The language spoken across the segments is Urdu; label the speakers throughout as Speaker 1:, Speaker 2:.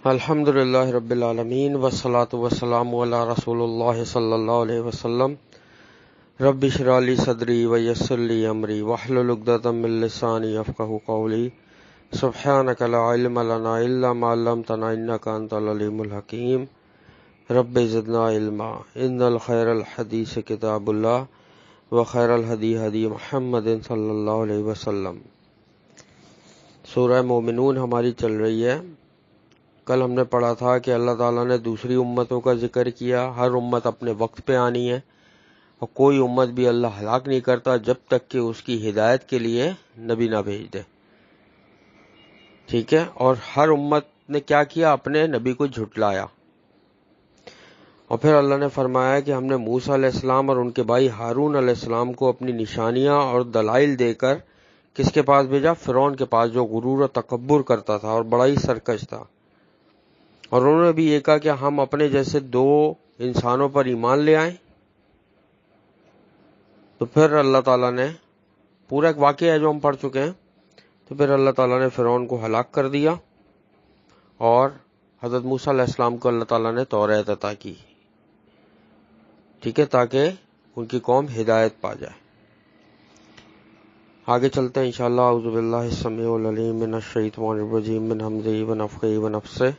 Speaker 1: الحمد للہ رب العالمین والصلاة والسلام علی رسول اللہ صلی اللہ علیہ وسلم رب اشرح لی صدری ویسر لی امری واحلل عقدۃ من لسانی یفقہوا قولی سبحانک لا علم لنا الا ما علمتنا انک انت العلیم الحکیم رب زدنا علما ان الخیر الحدیث کتاب اللہ وخیر الہدی ہدی محمد صلی اللہ علیہ وسلم۔ سورہ مومنون ہماری چل رہی ہے۔ کل ہم نے پڑھا تھا کہ اللہ تعالیٰ نے دوسری امتوں کا ذکر کیا، ہر امت اپنے وقت پہ آنی ہے اور کوئی امت بھی اللہ ہلاک نہیں کرتا جب تک کہ اس کی ہدایت کے لیے نبی نہ بھیج دے، ٹھیک ہے۔ اور ہر امت نے کیا کیا؟ اپنے نبی کو جھٹلایا۔ اور پھر اللہ نے فرمایا کہ ہم نے موسیٰ علیہ السلام اور ان کے بھائی ہارون علیہ السلام کو اپنی نشانیاں اور دلائل دے کر کس کے پاس بھیجا؟ فرعون کے پاس، جو غرور و تکبر کرتا تھا اور بڑا ہی سرکش تھا۔ اور انہوں نے بھی یہ کہا کہ ہم اپنے جیسے دو انسانوں پر ایمان لے آئیں۔ تو پھر اللہ تعالیٰ نے پورا ایک واقعہ ہے جو ہم پڑھ چکے ہیں، تو پھر اللہ تعالیٰ نے فرعون کو ہلاک کر دیا اور حضرت موسیٰ علیہ السلام کو اللہ تعالیٰ نے توریت عطا کی، ٹھیک ہے، تاکہ ان کی قوم ہدایت پا جائے۔ آگے چلتے ہیں انشاءاللہ۔ اعوذ باللہ السمیع العلیم من الشیطان الرجیم من حمزہ ونفخہ ونفثہ۔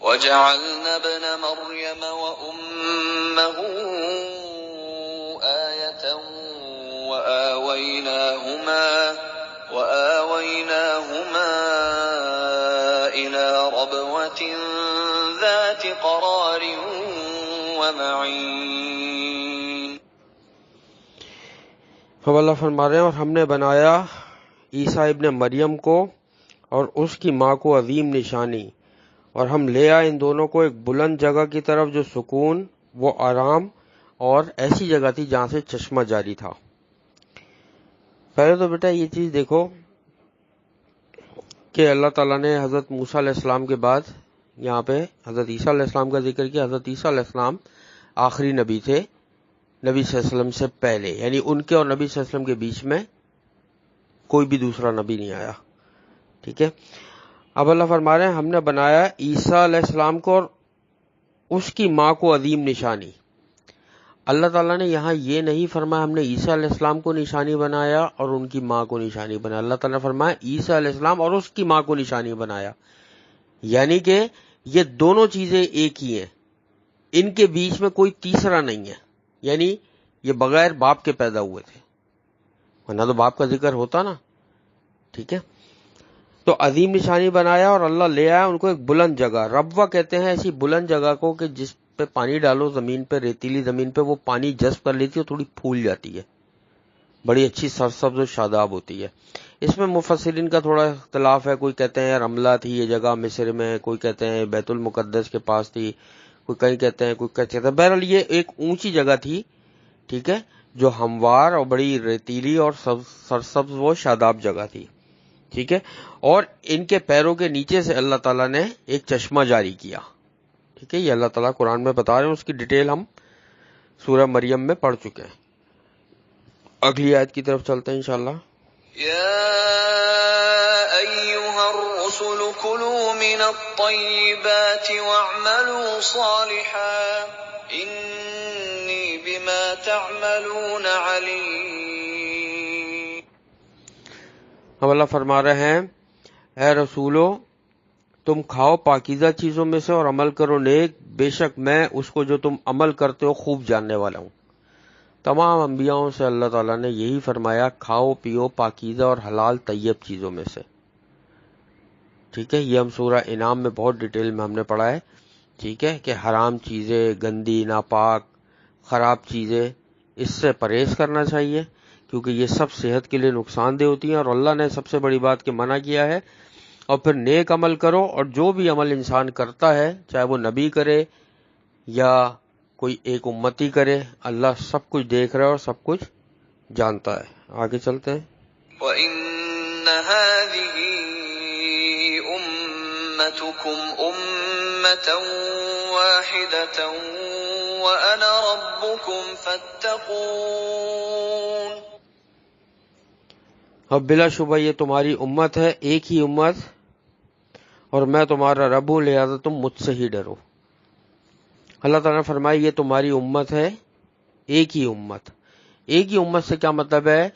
Speaker 2: وَجَعَلْنَا ابْنَ مَرْيَمَ وَأُمَّهُ آيَةً وَآوَيْنَاهُمَا إِلَى رَبْوَةٍ ذَاتِ قَرَارٍ وَمَعِينٍ۔
Speaker 1: اب اللہ فرما رہے ہیں اور ہم نے بنایا عیسیٰ ابن مریم کو اور اس کی ماں کو عظیم نشانی، اور ہم لے آئے ان دونوں کو ایک بلند جگہ کی طرف جو سکون و آرام اور ایسی جگہ تھی جہاں سے چشمہ جاری تھا۔ پہلے تو بیٹا یہ چیز دیکھو کہ اللہ تعالیٰ نے حضرت موسیٰ علیہ السلام کے بعد یہاں پہ حضرت عیسیٰ علیہ السلام کا ذکر کیا۔ حضرت عیسیٰ علیہ السلام آخری نبی تھے، نبی صلی اللہ علیہ وسلم سے پہلے، یعنی ان کے اور نبی صلی اللہ علیہ وسلم کے بیچ میں کوئی بھی دوسرا نبی نہیں آیا، ٹھیک ہے۔ اب اللہ فرما رہے ہیں ہم نے بنایا عیسیٰ علیہ السلام کو اور اس کی ماں کو عظیم نشانی۔ اللہ تعالیٰ نے یہاں یہ نہیں فرمایا ہم نے عیسیٰ علیہ السلام کو نشانی بنایا اور ان کی ماں کو نشانی بنایا۔ اللہ تعالیٰ نے فرمایا عیسیٰ علیہ السلام اور اس کی ماں کو نشانی بنایا، یعنی کہ یہ دونوں چیزیں ایک ہی ہیں، ان کے بیچ میں کوئی تیسرا نہیں ہے، یعنی یہ بغیر باپ کے پیدا ہوئے تھے، ورنہ تو باپ کا ذکر ہوتا نا، ٹھیک ہے۔ تو عظیم نشانی بنایا اور اللہ لے آیا ان کو ایک بلند جگہ۔ ربوہ کہتے ہیں ایسی بلند جگہ کو کہ جس پہ پانی ڈالو زمین پہ، ریتیلی زمین پہ، وہ پانی جذب کر لیتی ہے، تھوڑی پھول جاتی ہے، بڑی اچھی سرسبز و شاداب ہوتی ہے۔ اس میں مفسرین کا تھوڑا اختلاف ہے، کوئی کہتے ہیں رملہ تھی یہ جگہ مصر میں، کوئی کہتے ہیں بیت المقدس کے پاس تھی، کوئی کہیں کہتے ہیں، کوئی کہتے ہیں، بہرحال یہ ایک اونچی جگہ تھی، ٹھیک ہے، جو ہموار اور بڑی ریتیلی اور سرسبز و شاداب جگہ تھی، ٹھیک ہے۔ اور ان کے پیروں کے نیچے سے اللہ تعالیٰ نے ایک چشمہ جاری کیا، ٹھیک ہے۔ یہ اللہ تعالیٰ قرآن میں بتا رہے ہیں، اس کی ڈیٹیل ہم سورہ مریم میں پڑھ چکے ہیں۔ اگلی آیت کی طرف چلتے ہیں انشاءاللہ۔
Speaker 2: يَا أَيُّهَا الرُّسُلُ كُلُوا مِنَ الطَّيِّبَاتِ وَاعْمَلُوا صَالِحًا إِنِّي بِمَا تَعْمَلُونَ عَلِيمٌ۔
Speaker 1: اب اللہ فرما رہے ہیں اے رسولو تم کھاؤ پاکیزہ چیزوں میں سے اور عمل کرو نیک، بے شک میں اس کو جو تم عمل کرتے ہو خوب جاننے والا ہوں۔ تمام انبیاءوں سے اللہ تعالیٰ نے یہی فرمایا، کھاؤ پیو پاکیزہ اور حلال طیب چیزوں میں سے، ٹھیک ہے۔ یہ ہم سورہ انعام میں بہت ڈیٹیل میں ہم نے پڑھا ہے، ٹھیک ہے، کہ حرام چیزیں، گندی، ناپاک، خراب چیزیں، اس سے پرہیز کرنا چاہیے کیونکہ یہ سب صحت کے لیے نقصان دہ ہوتی ہیں، اور اللہ نے سب سے بڑی بات کہ منع کیا ہے۔ اور پھر نیک عمل کرو، اور جو بھی عمل انسان کرتا ہے چاہے وہ نبی کرے یا کوئی ایک امتی کرے، اللہ سب کچھ دیکھ رہا ہے اور سب کچھ جانتا ہے۔ آگے چلتے ہیں۔
Speaker 2: وَإِنَّ هَٰذِهِ أُمَّتُكُمْ أُمَّةً وَاحِدَةً وَأَنَا رَبُّكُمْ فَاتَّقُونِ۔
Speaker 1: اب بلا شبہ یہ تمہاری امت ہے، ایک ہی امت، اور میں تمہارا رب ہوں، لہذا تم مجھ سے ہی ڈرو۔ اللہ تعالیٰ نے فرمایا یہ تمہاری امت ہے، ایک ہی امت۔ ایک ہی امت سے کیا مطلب ہے؟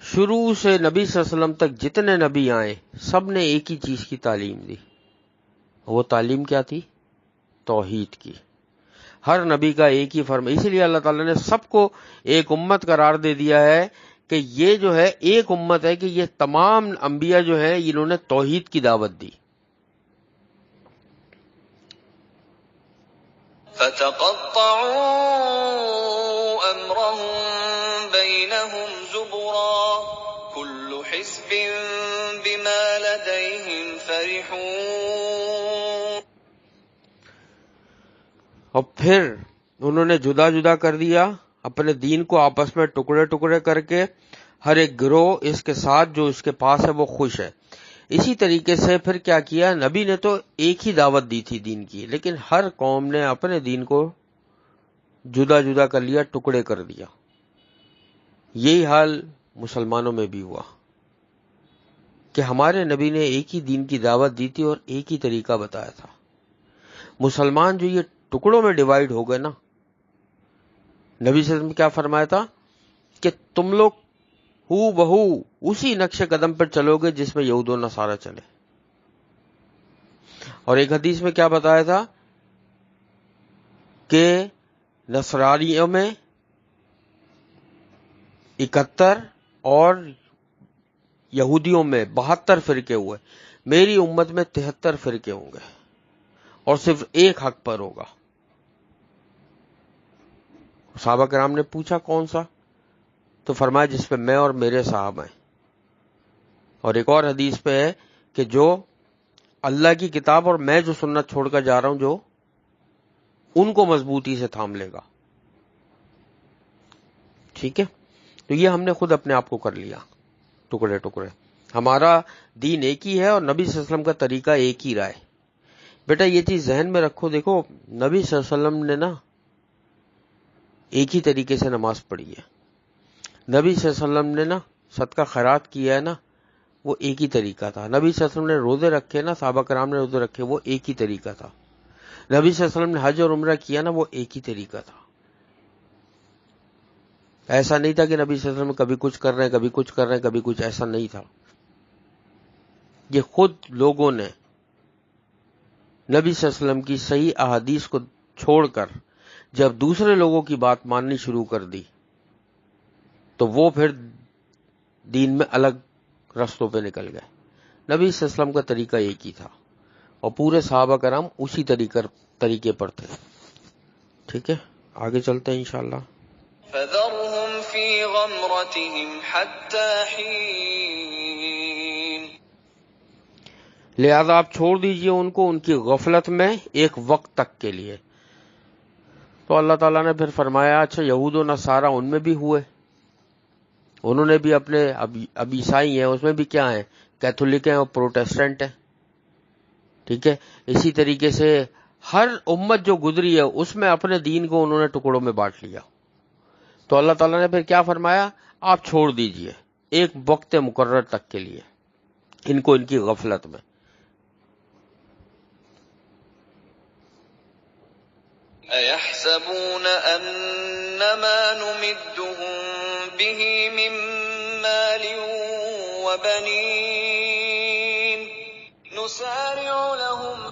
Speaker 1: شروع سے نبی صلی اللہ علیہ وسلم تک جتنے نبی آئے سب نے ایک ہی چیز کی تعلیم دی۔ وہ تعلیم کیا تھی؟ توحید کی۔ ہر نبی کا ایک ہی فرم، اسی لیے اللہ تعالیٰ نے سب کو ایک امت قرار دے دیا ہے کہ یہ جو ہے ایک امت ہے، کہ یہ تمام انبیاء جو ہے انہوں نے توحید کی دعوت دی۔
Speaker 2: فَتَقَطَّعُوا أَمْرَهُم بَيْنَهُمْ زُبُرًا كُلُّ حِزْبٍ بِمَا لَدَيْهِمْ فَرِحُونَ۔
Speaker 1: اور پھر انہوں نے جدا جدا کر دیا اپنے دین کو، آپس میں ٹکڑے ٹکڑے کر کے، ہر ایک گروہ اس کے ساتھ جو اس کے پاس ہے وہ خوش ہے۔ اسی طریقے سے پھر کیا کیا؟ نبی نے تو ایک ہی دعوت دی تھی دین کی، لیکن ہر قوم نے اپنے دین کو جدا جدا کر لیا، ٹکڑے کر دیا۔ یہی حال مسلمانوں میں بھی ہوا کہ ہمارے نبی نے ایک ہی دین کی دعوت دی تھی اور ایک ہی طریقہ بتایا تھا۔ مسلمان جو یہ ٹکڑوں میں ڈیوائیڈ ہو گئے نا، نبی صلی اللہ علیہ وسلم نے کیا فرمایا تھا کہ تم لوگ ہو بہو اسی نقش قدم پر چلو گے جس میں یہود و نصارہ چلے۔ اور ایک حدیث میں کیا بتایا تھا کہ نصرانیوں میں 71 اور یہودیوں میں 72 فرقے ہوئے، میری امت میں 73 فرقے ہوں گے اور صرف ایک حق پر ہوگا۔ صحابہ کرام نے پوچھا کون سا؟ تو فرمایا جس پہ میں اور میرے صحابہ ہیں۔ اور ایک اور حدیث پہ ہے کہ جو اللہ کی کتاب اور میں جو سنت چھوڑ کر جا رہا ہوں، جو ان کو مضبوطی سے تھام لے گا۔ ٹھیک ہے، تو یہ ہم نے خود اپنے آپ کو کر لیا ٹکڑے ٹکڑے۔ ہمارا دین ایک ہی ہے اور نبی صلی اللہ علیہ وسلم کا طریقہ ایک ہی رہا ہے۔ بیٹا یہ چیز ذہن میں رکھو، دیکھو نبی صلی اللہ علیہ وسلم نے نا ایک ہی طریقے سے نماز پڑھی ہے، نبی صلی اللہ علیہ وسلم نے نا صدقہ خیرات کیا ہے نا، وہ ایک ہی طریقہ تھا۔ نبی صلی اللہ علیہ وسلم نے روزے رکھے نا، صحابہ کرام نے روزے رکھے، وہ ایک ہی طریقہ تھا۔ نبی صلی اللہ علیہ وسلم نے حج اور عمرہ کیا نا، وہ ایک ہی طریقہ تھا۔ ایسا نہیں تھا کہ نبی صلی اللہ علیہ وسلم کبھی کچھ کر رہے ہیں کبھی کچھ کر رہے ہیں کبھی کچھ، ایسا نہیں تھا۔ یہ خود لوگوں نے نبی صلی اللہ علیہ وسلم کی صحیح احادیث کو چھوڑ کر جب دوسرے لوگوں کی بات ماننی شروع کر دی تو وہ پھر دین میں الگ رستوں پہ نکل گئے۔ نبی صلی اللہ علیہ وسلم کا طریقہ ایک ہی تھا اور پورے صحابہ کرام اسی طریقے پر تھے۔ ٹھیک ہے، آگے چلتے ہیں انشاءاللہ۔
Speaker 2: فَذَرْهُمْ فِي غَمْرَتِهِمْ حَتَّى حِينٍ۔
Speaker 1: لہذا آپ چھوڑ دیجئے ان کو ان کی غفلت میں ایک وقت تک کے لیے۔ تو اللہ تعالیٰ نے پھر فرمایا اچھا یہود و نصارہ ان میں بھی ہوئے، انہوں نے بھی اپنے اب عیسائی ہیں، اس میں بھی کیا ہیں؟ کیتھولک ہیں اور پروٹیسٹنٹ ہیں۔ ٹھیک ہے، اسی طریقے سے ہر امت جو گزری ہے اس میں اپنے دین کو انہوں نے ٹکڑوں میں بانٹ لیا۔ تو اللہ تعالیٰ نے پھر کیا فرمایا؟ آپ چھوڑ دیجئے ایک وقت مقرر تک کے لیے ان کو ان کی غفلت میں۔
Speaker 2: أَيَحْسَبُونَ أَنَّمَا نُمِدُّهُم بِهِ مِن مَّالٍ وَبَنِينَ نُسَارِعُ لَهُمْ۔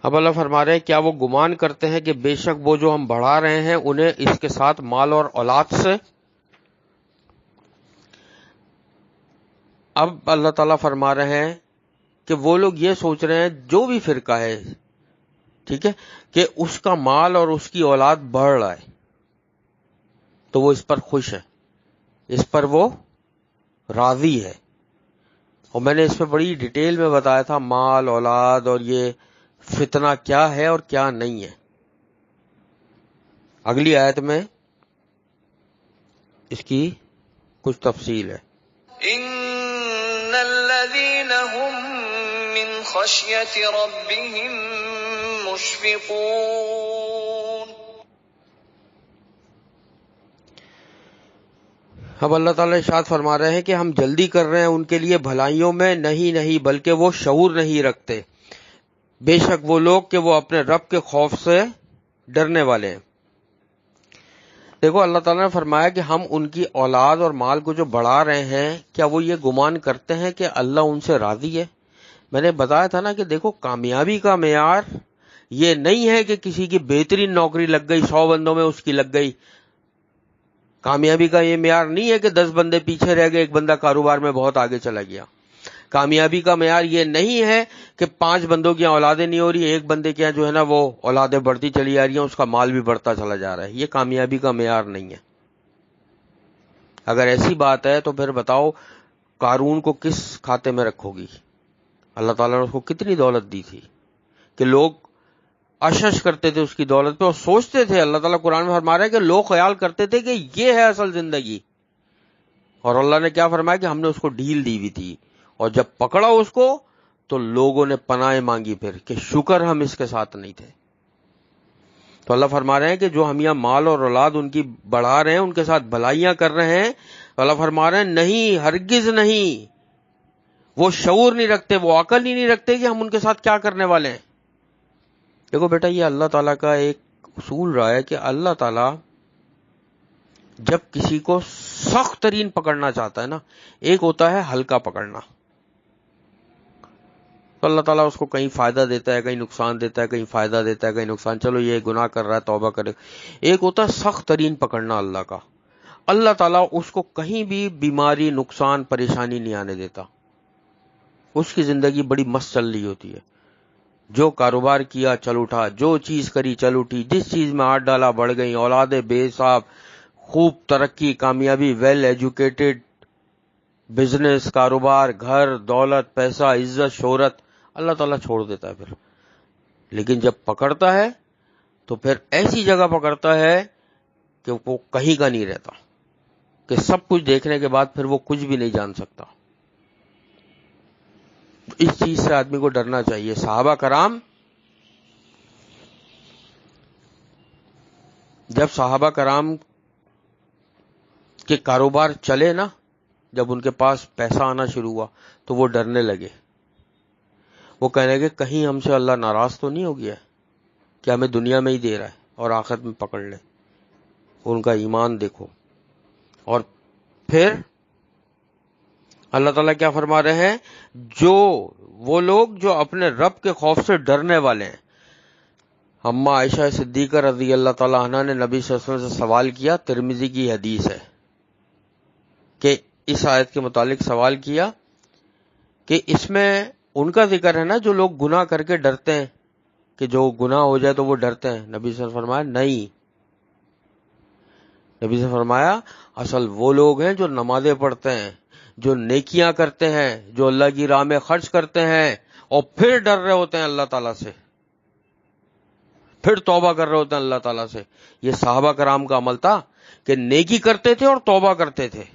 Speaker 1: اب اللہ فرما رہے ہیں کیا وہ گمان کرتے ہیں کہ بے شک وہ جو ہم بڑھا رہے ہیں انہیں اس کے ساتھ مال اور اولاد سے؟ اب اللہ تعالیٰ فرما رہے ہیں کہ وہ لوگ یہ سوچ رہے ہیں جو بھی فرقہ ہے، ٹھیک ہے، کہ اس کا مال اور اس کی اولاد بڑھ رہا ہے تو وہ اس پر خوش ہے، اس پر وہ راضی ہے۔ اور میں نے اس میں بڑی ڈیٹیل میں بتایا تھا مال، اولاد اور یہ فتنہ کیا ہے اور کیا نہیں ہے۔ اگلی آیت میں اس کی کچھ تفصیل ہے۔
Speaker 2: إِنَّ الَّذِينَ هُم مِّنْ خَشْيَةِ رَبِّهِم مُّشْفِقُونَ۔
Speaker 1: اب اللہ تعالیٰ ارشاد فرما رہے ہیں کہ ہم جلدی کر رہے ہیں ان کے لیے بھلائیوں میں، نہیں بلکہ وہ شعور نہیں رکھتے، بے شک وہ لوگ کہ وہ اپنے رب کے خوف سے ڈرنے والے ہیں۔ دیکھو اللہ تعالیٰ نے فرمایا کہ ہم ان کی اولاد اور مال کو جو بڑھا رہے ہیں، کیا وہ یہ گمان کرتے ہیں کہ اللہ ان سے راضی ہے؟ میں نے بتایا تھا نا کہ دیکھو کامیابی کا معیار یہ نہیں ہے کہ کسی کی بہترین نوکری لگ گئی، 100 بندوں میں اس کی لگ گئی۔ کامیابی کا یہ معیار نہیں ہے کہ 10 بندے پیچھے رہ گئے، ایک بندہ کاروبار میں بہت آگے چلا گیا۔ کامیابی کا معیار یہ نہیں ہے کہ 5 بندوں کی اولادیں نہیں ہو رہی، ایک بندے کے جو ہے نا وہ اولادیں بڑھتی چلی جا رہی ہیں، اس کا مال بھی بڑھتا چلا جا رہا ہے۔ یہ کامیابی کا معیار نہیں ہے۔ اگر ایسی بات ہے تو پھر بتاؤ قارون کو کس کھاتے میں رکھو گی؟ اللہ تعالیٰ نے اس کو کتنی دولت دی تھی کہ لوگ اشش کرتے تھے اس کی دولت پہ اور سوچتے تھے، اللہ تعالیٰ قرآن میں فرما رہا ہے کہ لوگ خیال کرتے تھے کہ یہ ہے اصل زندگی، اور اللہ نے کیا فرمایا کہ ہم نے اس کو ڈھیل دی ہوئی تھی، اور جب پکڑا اس کو تو لوگوں نے پناہ مانگی پھر کہ شکر ہم اس کے ساتھ نہیں تھے۔ تو اللہ فرما رہے ہیں کہ جو ہم یہاں مال اور اولاد ان کی بڑھا رہے ہیں، ان کے ساتھ بھلائیاں کر رہے ہیں، تو اللہ فرما رہے ہیں نہیں، ہرگز نہیں، وہ شعور نہیں رکھتے، وہ عقل ہی نہیں رکھتے کہ ہم ان کے ساتھ کیا کرنے والے ہیں۔ دیکھو بیٹا، یہ اللہ تعالیٰ کا ایک اصول رہا ہے کہ اللہ تعالیٰ جب کسی کو سخت ترین پکڑنا چاہتا ہے نا، ایک ہوتا ہے ہلکا پکڑنا، تو اللہ تعالیٰ اس کو کہیں فائدہ دیتا ہے، کہیں نقصان دیتا ہے، کہیں فائدہ دیتا ہے، کہیں نقصان، چلو یہ گناہ کر رہا ہے توبہ کرے۔ ایک ہوتا ہے سخت ترین پکڑنا اللہ کا، اللہ تعالیٰ اس کو کہیں بھی بیماری، نقصان، پریشانی نہیں آنے دیتا، اس کی زندگی بڑی مست چل رہی ہوتی ہے، جو کاروبار کیا چل اٹھا، جو چیز کری چل اٹھی، جس چیز میں ہاتھ ڈالا بڑھ گئی، اولادیں بے حساب، خوب ترقی، کامیابی، ویل ایجوکیٹڈ، بزنس، کاروبار، گھر، دولت، پیسہ، عزت، شہرت، اللہ تعالیٰ چھوڑ دیتا ہے پھر۔ لیکن جب پکڑتا ہے تو پھر ایسی جگہ پکڑتا ہے کہ وہ کہیں کا نہیں رہتا، کہ سب کچھ دیکھنے کے بعد پھر وہ کچھ بھی نہیں جان سکتا۔ اس چیز سے آدمی کو ڈرنا چاہیے۔ صحابہ کرام، جب صحابہ کرام کے کاروبار چلے نا، جب ان کے پاس پیسہ آنا شروع ہوا تو وہ ڈرنے لگے، وہ کہنے لگے کہیں ہم سے اللہ ناراض تو نہیں ہو گیا ہے کہ ہمیں دنیا میں ہی دے رہا ہے اور آخرت میں پکڑ لے۔ ان کا ایمان دیکھو۔ اور پھر اللہ تعالیٰ کیا فرما رہے ہیں، جو وہ لوگ جو اپنے رب کے خوف سے ڈرنے والے ہیں۔ اما عائشہ صدیقہ رضی اللہ تعالیٰ عنہ نے نبی صلی اللہ علیہ وسلم سے سوال کیا، ترمذی کی حدیث ہے، کہ اس آیت کے متعلق سوال کیا کہ اس میں ان کا ذکر ہے نا جو لوگ گناہ کر کے ڈرتے ہیں، کہ جو گناہ ہو جائے تو وہ ڈرتے ہیں۔ نبی صلی اللہ علیہ وسلم نے فرمایا نہیں، نبی صلی اللہ علیہ وسلم نے فرمایا اصل وہ لوگ ہیں جو نمازیں پڑھتے ہیں، جو نیکیاں کرتے ہیں، جو اللہ کی راہ میں خرچ کرتے ہیں، اور پھر ڈر رہے ہوتے ہیں اللہ تعالیٰ سے، پھر توبہ کر رہے ہوتے ہیں اللہ تعالیٰ سے۔ یہ صحابہ کرام کا عمل تھا کہ نیکی کرتے تھے اور توبہ کرتے تھے۔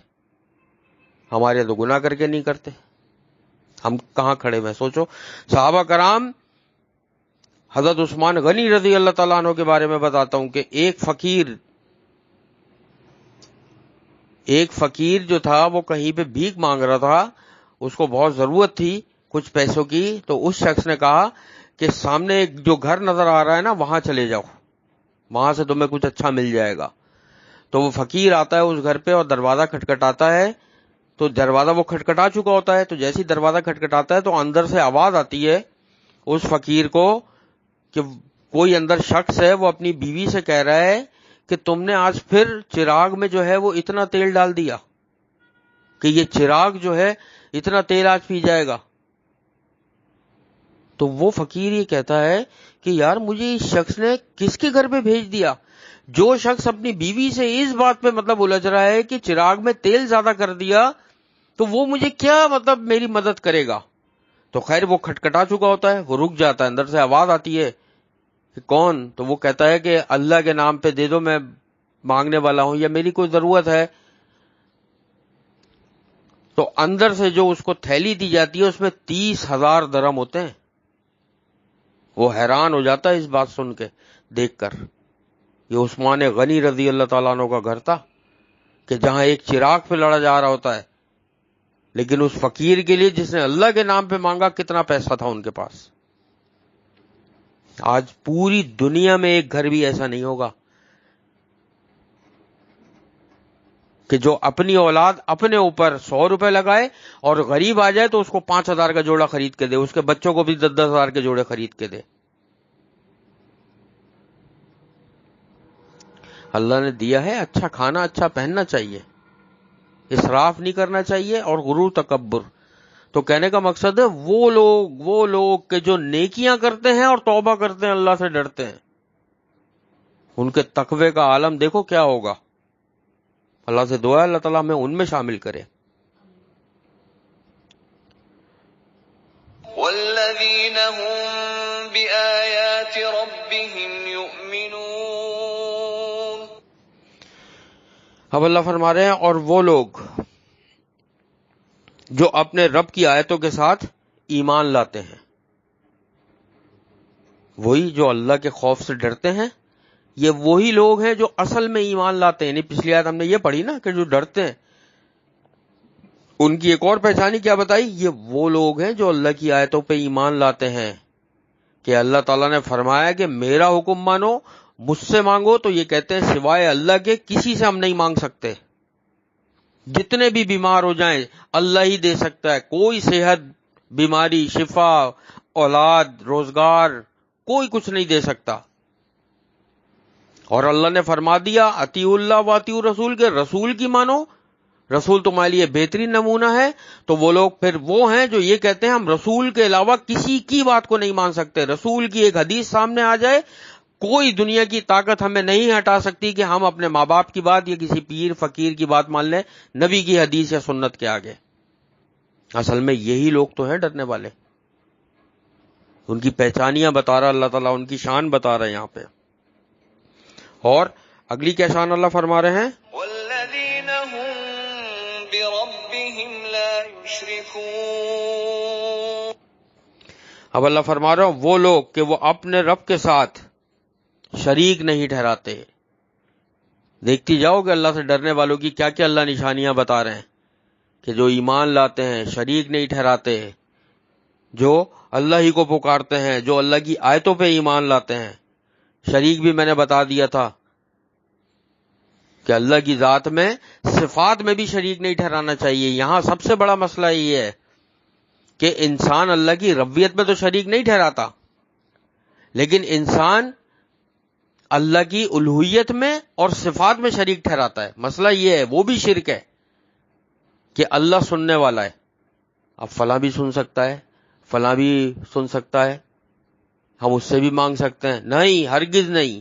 Speaker 1: ہمارے تو گناہ کر کے نہیں کرتے، ہم کہاں کھڑے ہوئے؟ سوچو، صحابہ کرام، حضرت عثمان غنی رضی اللہ تعالیٰ عنہ کے بارے میں بتاتا ہوں کہ ایک فقیر جو تھا وہ کہیں پہ بھیک مانگ رہا تھا، اس کو بہت ضرورت تھی کچھ پیسوں کی، تو اس شخص نے کہا کہ سامنے ایک جو گھر نظر آ رہا ہے نا وہاں چلے جاؤ، وہاں سے تمہیں کچھ اچھا مل جائے گا۔ تو وہ فقیر آتا ہے اس گھر پہ اور دروازہ کھٹکھٹاتا ہے، تو دروازہ وہ کھٹکھٹا چکا ہوتا ہے، تو جیسے ہی دروازہ کھٹکھٹاتا ہے تو اندر سے آواز آتی ہے اس فقیر کو کہ کوئی اندر شخص ہے، وہ اپنی بیوی سے کہہ رہا ہے کہ تم نے آج پھر چراغ میں جو ہے وہ اتنا تیل ڈال دیا کہ یہ چراغ جو ہے اتنا تیل آج پی جائے گا۔ تو وہ فقیر یہ کہتا ہے کہ یار مجھے اس شخص نے کس کے گھر پہ بھیج دیا؟ جو شخص اپنی بیوی سے اس بات پہ الجھ رہا ہے کہ چراغ میں تیل زیادہ کر دیا تو وہ مجھے کیا میری مدد کرے گا؟ تو خیر وہ کھٹکھٹا چکا ہوتا ہے، وہ رک جاتا ہے، اندر سے آواز آتی ہے کہ کون؟ تو وہ کہتا ہے کہ اللہ کے نام پہ دے دو، میں مانگنے والا ہوں یا میری کوئی ضرورت ہے۔ تو اندر سے جو اس کو تھیلی دی جاتی ہے اس میں 30,000 درہم ہوتے ہیں۔ وہ حیران ہو جاتا ہے اس بات سن کے، دیکھ کر۔ یہ عثمان غنی رضی اللہ تعالیٰ عنہ کا گھر تھا، کہ جہاں ایک چراغ پہ لڑا جا رہا ہوتا ہے، لیکن اس فقیر کے لیے جس نے اللہ کے نام پہ مانگا کتنا پیسہ تھا ان کے پاس. آج پوری دنیا میں ایک گھر بھی ایسا نہیں ہوگا کہ جو اپنی اولاد اپنے اوپر 100 روپے لگائے اور غریب آ جائے تو اس کو 5,000 کا جوڑا خرید کے دے، اس کے بچوں کو بھی 10,000 کے جوڑے خرید کے دے. اللہ نے دیا ہے، اچھا کھانا اچھا پہننا چاہیے، اسراف نہیں کرنا چاہیے، اور غرور تکبر. تو کہنے کا مقصد ہے وہ لوگ کہ جو نیکیاں کرتے ہیں اور توبہ کرتے ہیں، اللہ سے ڈرتے ہیں، ان کے تقوی کا عالم دیکھو کیا ہوگا. اللہ سے دعا ہے اللہ تعالیٰ ہمیں ان میں شامل کرے.
Speaker 2: والذین هم بآیات ربهم یؤمنون.
Speaker 1: اب اللہ فرما رہے ہیں اور وہ لوگ جو اپنے رب کی آیتوں کے ساتھ ایمان لاتے ہیں، وہی جو اللہ کے خوف سے ڈرتے ہیں، یہ وہی لوگ ہیں جو اصل میں ایمان لاتے ہیں. یعنی پچھلی آیت ہم نے یہ پڑھی نا کہ جو ڈرتے ہیں، ان کی ایک اور پہچانی کیا بتائی؟ یہ وہ لوگ ہیں جو اللہ کی آیتوں پہ ایمان لاتے ہیں کہ اللہ تعالیٰ نے فرمایا کہ میرا حکم مانو، مجھ سے مانگو. تو یہ کہتے ہیں سوائے اللہ کے کسی سے ہم نہیں مانگ سکتے، جتنے بھی بیمار ہو جائیں اللہ ہی دے سکتا ہے. کوئی صحت، بیماری، شفا، اولاد، روزگار کوئی کچھ نہیں دے سکتا. اور اللہ نے فرما دیا اطیعوا اللہ و اطیعوا الرسول، کے رسول کی مانو، رسول تمہارے لیے بہترین نمونہ ہے. تو وہ لوگ پھر وہ ہیں جو یہ کہتے ہیں ہم رسول کے علاوہ کسی کی بات کو نہیں مان سکتے. رسول کی ایک حدیث سامنے آ جائے، کوئی دنیا کی طاقت ہمیں نہیں ہٹا سکتی کہ ہم اپنے ماں باپ کی بات یا کسی پیر فقیر کی بات مان لیں نبی کی حدیث یا سنت کے آگے. اصل میں یہی لوگ تو ہیں ڈرنے والے. ان کی پہچانیاں بتا رہا اللہ تعالیٰ، ان کی شان بتا رہا ہے یہاں پہ. اور اگلی کیا شان اللہ فرما رہے ہیں؟
Speaker 2: والذین هم بربهم لا یشرکون.
Speaker 1: اب اللہ فرما رہا ہوں وہ لوگ کہ وہ اپنے رب کے ساتھ شریک نہیں ٹھہراتے. دیکھتی جاؤ کہ اللہ سے ڈرنے والوں کی کیا کیا اللہ نشانیاں بتا رہے ہیں کہ جو ایمان لاتے ہیں، شریک نہیں ٹھہراتے، جو اللہ ہی کو پکارتے ہیں، جو اللہ کی آیتوں پہ ایمان لاتے ہیں. شریک بھی میں نے بتا دیا تھا کہ اللہ کی ذات میں، صفات میں بھی شریک نہیں ٹھہرانا چاہیے. یہاں سب سے بڑا مسئلہ یہ ہے کہ انسان اللہ کی ربوبیت میں تو شریک نہیں ٹھہراتا، لیکن انسان اللہ کی الوہیت میں اور صفات میں شریک ٹھہراتا ہے. مسئلہ یہ ہے، وہ بھی شرک ہے کہ اللہ سننے والا ہے، اب فلاں بھی سن سکتا ہے، فلاں بھی سن سکتا ہے، ہم اس سے بھی مانگ سکتے ہیں. نہیں، ہرگز نہیں.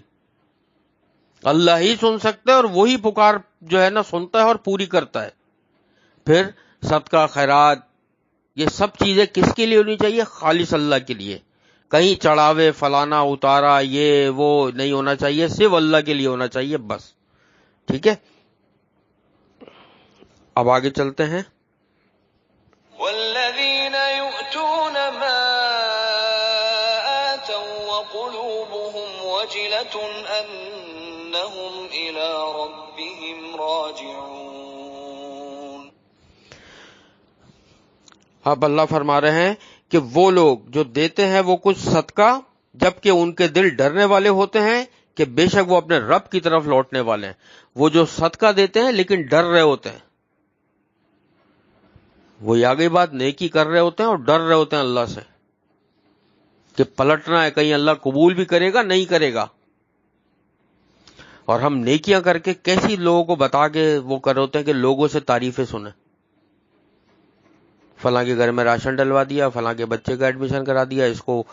Speaker 1: اللہ ہی سن سکتا ہے اور وہی پکار جو ہے نا سنتا ہے اور پوری کرتا ہے. پھر صدقہ، خیرات، یہ سب چیزیں کس کے لیے ہونی چاہیے؟ خالص اللہ کے لیے. کہیں چڑھاوے، فلانا، اتارا، یہ وہ نہیں ہونا چاہیے، صرف اللہ کے لیے ہونا چاہیے بس. ٹھیک ہے، اب آگے چلتے ہیں.
Speaker 2: والذین یؤتون ما آتوا وقلوبهم وجلة انہم الی ربهم راجعون.
Speaker 1: اب اللہ فرما رہے ہیں کہ وہ لوگ جو دیتے ہیں وہ کچھ صدقہ، جبکہ ان کے دل ڈرنے والے ہوتے ہیں کہ بے شک وہ اپنے رب کی طرف لوٹنے والے ہیں. وہ جو صدقہ دیتے ہیں لیکن ڈر رہے ہوتے ہیں، وہی آگئی بات، نیکی کر رہے ہوتے ہیں اور ڈر رہے ہوتے ہیں اللہ سے کہ پلٹنا ہے، کہیں اللہ قبول بھی کرے گا نہیں کرے گا. اور ہم نیکیاں کر کے کیسی لوگوں کو بتا کے وہ کر ہوتے ہیں کہ لوگوں سے تعریفیں سنیں. فلاں کے گھر میں راشن ڈلوا دیا، فلاں کے بچے کا ایڈمیشن کرا دیا، اس کو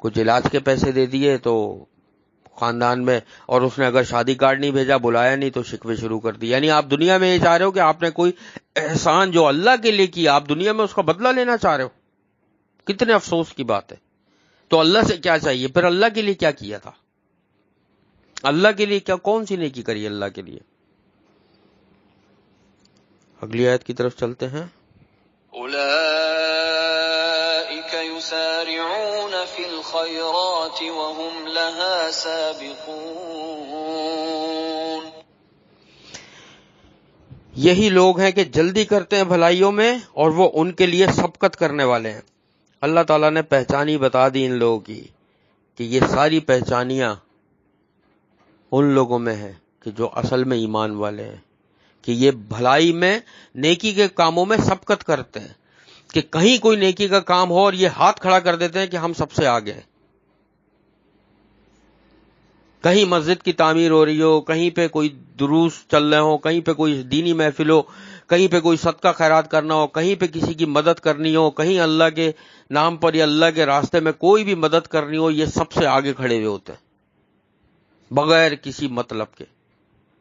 Speaker 1: کچھ علاج کے پیسے دے دیے تو خاندان میں، اور اس نے اگر شادی کارڈ نہیں بھیجا، بلایا نہیں، تو شکوے شروع کر دی. یعنی آپ دنیا میں یہ چاہ رہے ہو کہ آپ نے کوئی احسان جو اللہ کے لیے کیا، آپ دنیا میں اس کا بدلہ لینا چاہ رہے ہو. کتنے افسوس کی بات ہے. تو اللہ سے کیا چاہیے؟ پھر اللہ کے لیے کیا کیا تھا؟ اللہ کے لیے کیا، کون سی نیکی کری اللہ کے لیے؟ اگلی آیت کی طرف چلتے ہیں.
Speaker 2: اولئک یسارعون فی الخیرات وهم لها سابقون.
Speaker 1: یہی لوگ ہیں کہ جلدی کرتے ہیں بھلائیوں میں اور وہ ان کے لیے سبقت کرنے والے ہیں۔ اللہ تعالیٰ نے پہچانی بتا دی ان لوگوں کی کہ یہ ساری پہچانیاں ان لوگوں میں ہیں کہ جو اصل میں ایمان والے ہیں، کہ یہ بھلائی میں نیکی کے کاموں میں سبقت کرتے ہیں، کہ کہیں کوئی نیکی کا کام ہو اور یہ ہاتھ کھڑا کر دیتے ہیں کہ ہم سب سے آگے ہیں۔ کہیں مسجد کی تعمیر ہو رہی ہو، کہیں پہ کوئی دروس چل رہے ہو، کہیں پہ کوئی دینی محفل ہو، کہیں پہ کوئی صدقہ خیرات کرنا ہو، کہیں پہ کسی کی مدد کرنی ہو، کہیں اللہ کے نام پر یا اللہ کے راستے میں کوئی بھی مدد کرنی ہو، یہ سب سے آگے کھڑے ہوئے ہوتے ہیں بغیر کسی مطلب کے،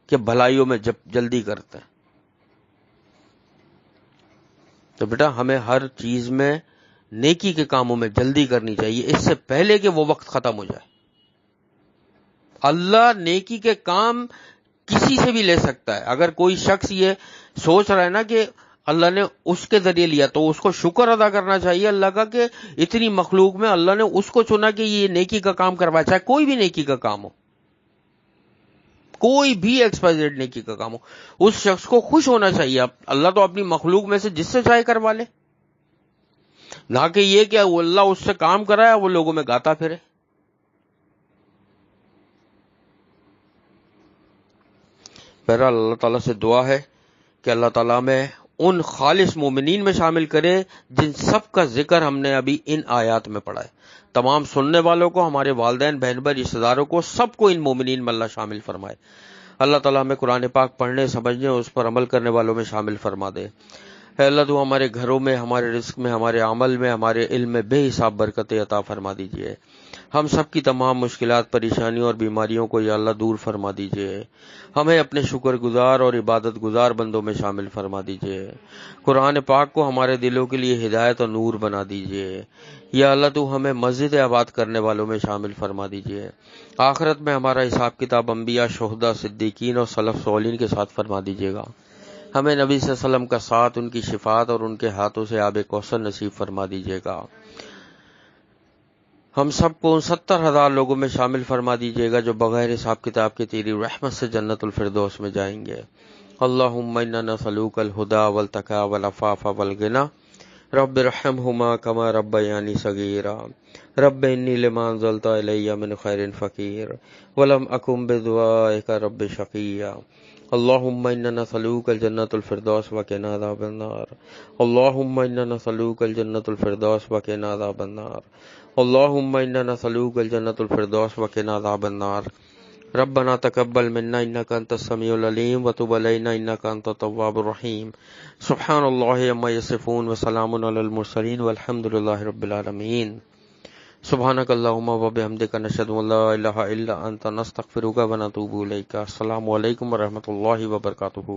Speaker 1: کہ بھلائیوں میں جلدی کرتے ہیں۔ تو بیٹا ہمیں ہر چیز میں نیکی کے کاموں میں جلدی کرنی چاہیے، اس سے پہلے کہ وہ وقت ختم ہو جائے۔ اللہ نیکی کے کام کسی سے بھی لے سکتا ہے۔ اگر کوئی شخص یہ سوچ رہا ہے نا کہ اللہ نے اس کے ذریعے لیا، تو اس کو شکر ادا کرنا چاہیے اللہ کا کہ اتنی مخلوق میں اللہ نے اس کو چنا کہ یہ نیکی کا کام کروایا، چاہے کوئی بھی نیکی کا کام ہو، کوئی بھی ایکسپائزڈ نیکی کا کام ہو، اس شخص کو خوش ہونا چاہیے۔ اللہ تو اپنی مخلوق میں سے جس سے چاہے کروا لے، نہ کہ یہ کہ اللہ اس سے کام کرایا وہ لوگوں میں گاتا پھرے۔ بہرحال اللہ تعالیٰ سے دعا ہے کہ اللہ تعالیٰ میں ان خالص مومنین میں شامل کرے جن سب کا ذکر ہم نے ابھی ان آیات میں پڑھا ہے۔ تمام سننے والوں کو، ہمارے والدین، بہن بھائی، رشتہ داروں کو، سب کو ان مومنین میں اللہ شامل فرمائے۔ اللہ تعالیٰ ہمیں قرآن پاک پڑھنے، سمجھنے اور اس پر عمل کرنے والوں میں شامل فرما دے۔ اے اللہ تو ہمارے گھروں میں، ہمارے رزق میں، ہمارے عمل میں، ہمارے علم میں بے حساب برکتیں عطا فرما دیجیے۔ ہم سب کی تمام مشکلات، پریشانیوں اور بیماریوں کو یا اللہ دور فرما دیجیے۔ ہمیں اپنے شکر گزار اور عبادت گزار بندوں میں شامل فرما دیجیے۔ قرآن پاک کو ہمارے دلوں کے لیے ہدایت اور نور بنا دیجیے۔ یا اللہ تو ہمیں مسجد آباد کرنے والوں میں شامل فرما دیجیے۔ آخرت میں ہمارا حساب کتاب انبیاء، شہداء، صدیقین اور سلف صالحین کے ساتھ فرما دیجیے گا۔ ہمیں نبی صلی اللہ علیہ وسلم کا ساتھ، ان کی شفاعت اور ان کے ہاتھوں سے آب کوثر نصیب فرما دیجیے گا۔ ہم سب کو ان 70,000 لوگوں میں شامل فرما دیجیے گا جو بغیر حساب کتاب کے تیری رحمت سے جنت الفردوس میں جائیں گے۔ اللہم انا نسألوک الہدی والتقی والعفاف والغنی رب ارحمہما کما ربیانی صغیرا رب انی لما انزلت الی من خیر فقیر ولم اکن بدعائک رب شقیا۔ اللہم انا نسألوک الجنت الفردوس وقنا عذاب النار۔ اللہم انا نسألوک الجنت الفردوس وقنا عذاب النار۔ اللہم انا نسألوک الجنت الفردوس وقنا عذاب النار۔ ربنا تقبل منا انک انت السمیع العلیم وتب علینا انک انت التواب الرحیم۔ سبحان اللہ عما یصفون وسلام علی المرسلین والحمد للہ رب العالمین۔ سبحانک اللہم وبحمدک نشہد ان لا الہ الا انت نستغفرک ونتوب الیک۔ السلام علیکم ورحمۃ اللہ وبرکاتہ۔